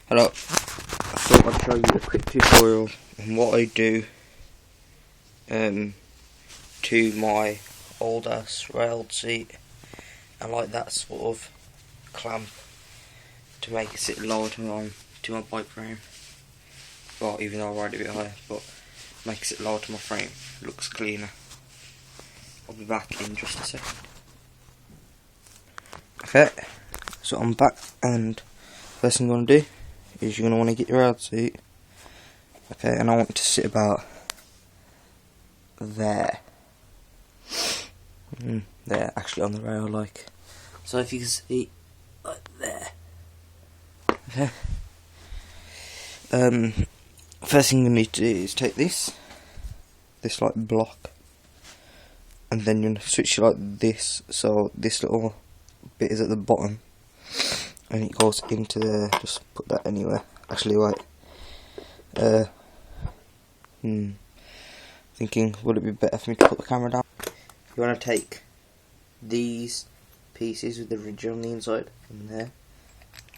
Hello, I thought I'd show you a quick tutorial on what I do to my old ass railed seat. I like that sort of clamp to make it sit lower to my bike frame. Well, even though I ride a bit higher, but makes it lower to my frame, looks cleaner. I'll be back in just a second. Okay, so I'm back, and first thing I'm going to do is you're going to want to get your railed seat. Okay, and I want it to sit about there. There, actually on the rail, like. So if you can see, like there. Okay. First thing you need to do is take this like block, and then you're going to switch it like this, so this little bit is at the bottom, and it goes into there. Just put that anywhere. Actually, wait. Thinking, would it be better for me to put the camera down? You want to take these pieces with the ridge on the inside in there,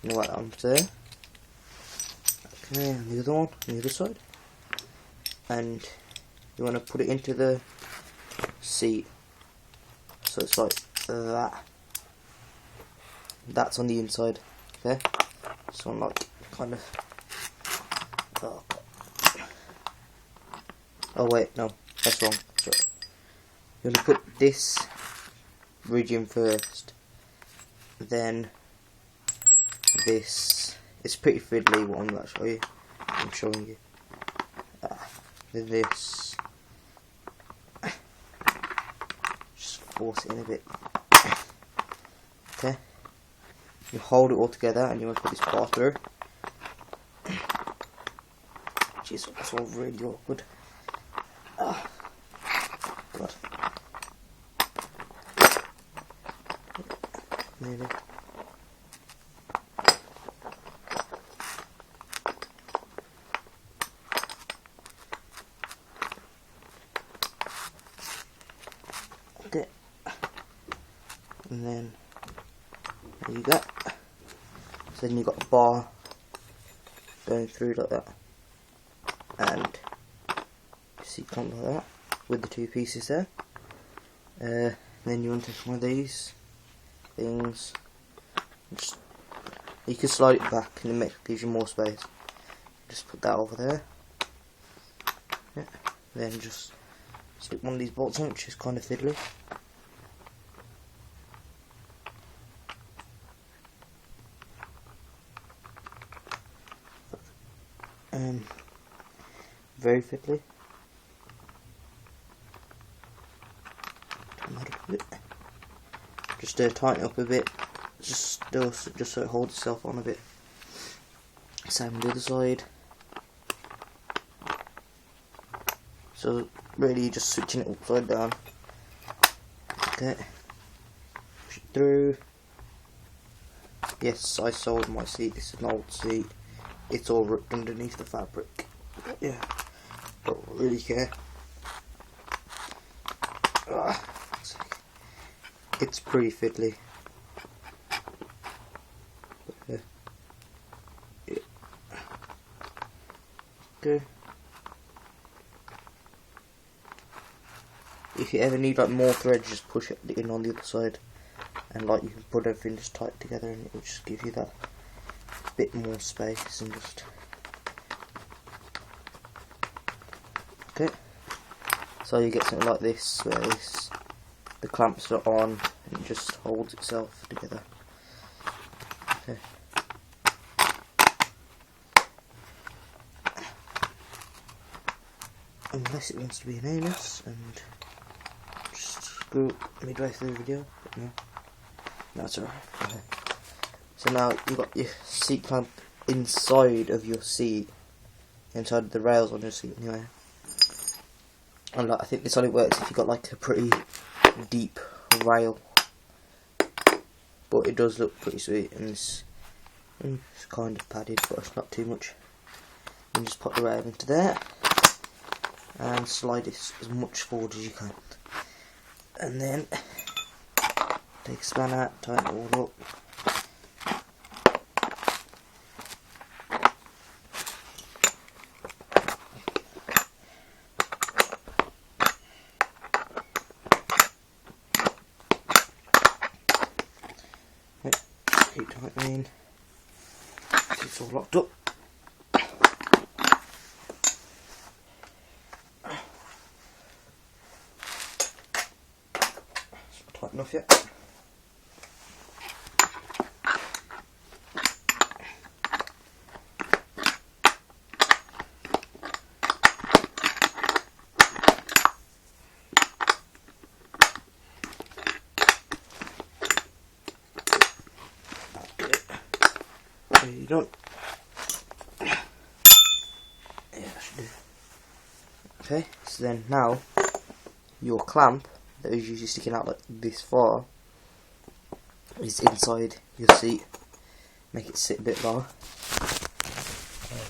and right onto there. Okay, and the other one on the other side, and you want to put it into the seat, so it's like that. That's on the inside. Okay, so I'm like kind of. Oh wait, no, that's wrong. Sorry. You're gonna put this ridge in first, then this. It's pretty fiddly what I'm going to show you. I'm showing you. Then this. Just force it in a bit. Okay. You hold it all together, and you want to put this bar through. Jeez, that's all really awkward. God. Maybe. Okay. And then there you go. So then you got a bar going through like that, and seat clamp like that with the two pieces there. Then you want to take one of these things. Just, you can slide it back, and it gives you more space. Just put that over there. Yeah. Then just stick one of these bolts on, which is kind of fiddly. Very fiddly. Turn that up a bit. Just tighten it up a bit, just so it holds itself on a bit. Same on the other side. So really, you're just switching it upside down. Okay. Push it through. Yes, I sold my seat. This is an old seat. It's all ripped underneath the fabric. Yeah. Don't really care. It's pretty fiddly. Yeah. Okay. If you ever need like more thread, just push it in on the other side, and like you can put everything just tight together, and it will just give you that bit more space and just. Okay, so you get something like this where the clamps are on and it just holds itself together. Okay. Unless it wants to be an anus and just screw it midway through the video, but no, that's alright. Okay. So now you've got your seat clamp inside of your seat, inside of the rails on your seat anyway. And like, I think this only works if you've got like a pretty deep rail, but it does look pretty sweet, and it's kind of padded, but it's not too much. And just put the rail into there and slide it as much forward as you can, and then take a spanner, tighten it all up, keep tightening. It's all locked up. It's not tight enough yet. There you go. Yeah, that should do. Okay, so then now your clamp that is usually sticking out like this far is inside your seat. Make it sit a bit lower.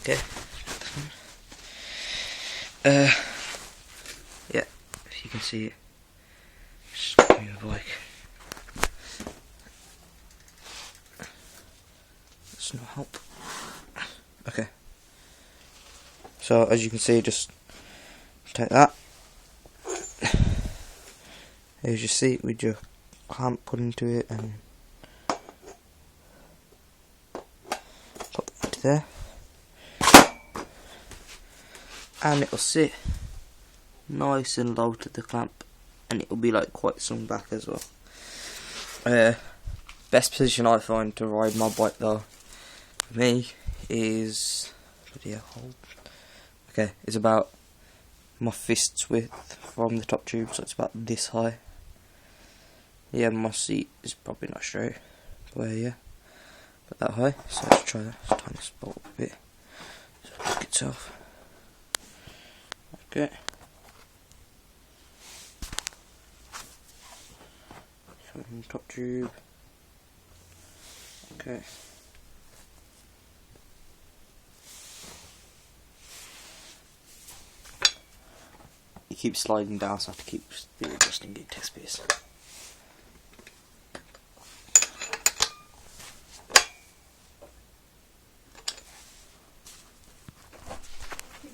Okay. Yeah, if you can see it, just move like. That's no help. Okay. So as you can see, just take that. Here's your seat with your clamp put into it and pop it into there. And it'll sit nice and low to the clamp, and it'll be like quite swung back as well. Best position I find to ride my bike though, for me, is it's about my fist's width from the top tube, so it's about this high. Yeah, my seat is probably not straight, but yeah, but that high. So let's try that. Let's tighten this bolt up a bit so it'll lock itself. Okay. From the top tube. Okay. It keeps sliding down, so I have to keep readjusting it test piece.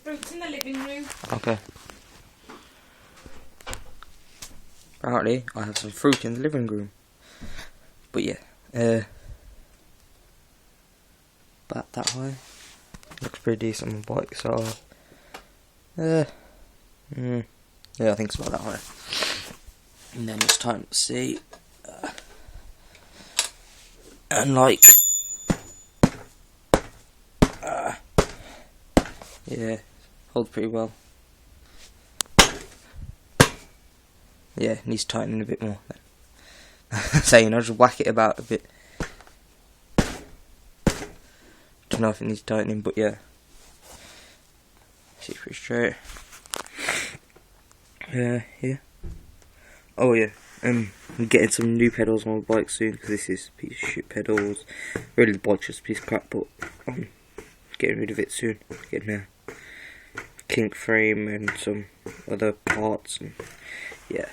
Fruit's in the living room. Okay. Apparently, I have some fruit in the living room. But yeah, about that high. Looks pretty decent on the bike, so yeah, I think it's about that high. And then it's time to see, and like, yeah, holds pretty well. Yeah, needs tightening a bit more. So you know, just whack it about a bit. Don't know if it needs tightening, but yeah, see, pretty straight. Yeah. Oh yeah, I'm getting some new pedals on my bike soon, because this is a piece of shit pedals. Really, the bike's just a piece of crap, but I'm getting rid of it soon. Getting a kink frame and some other parts, and yeah.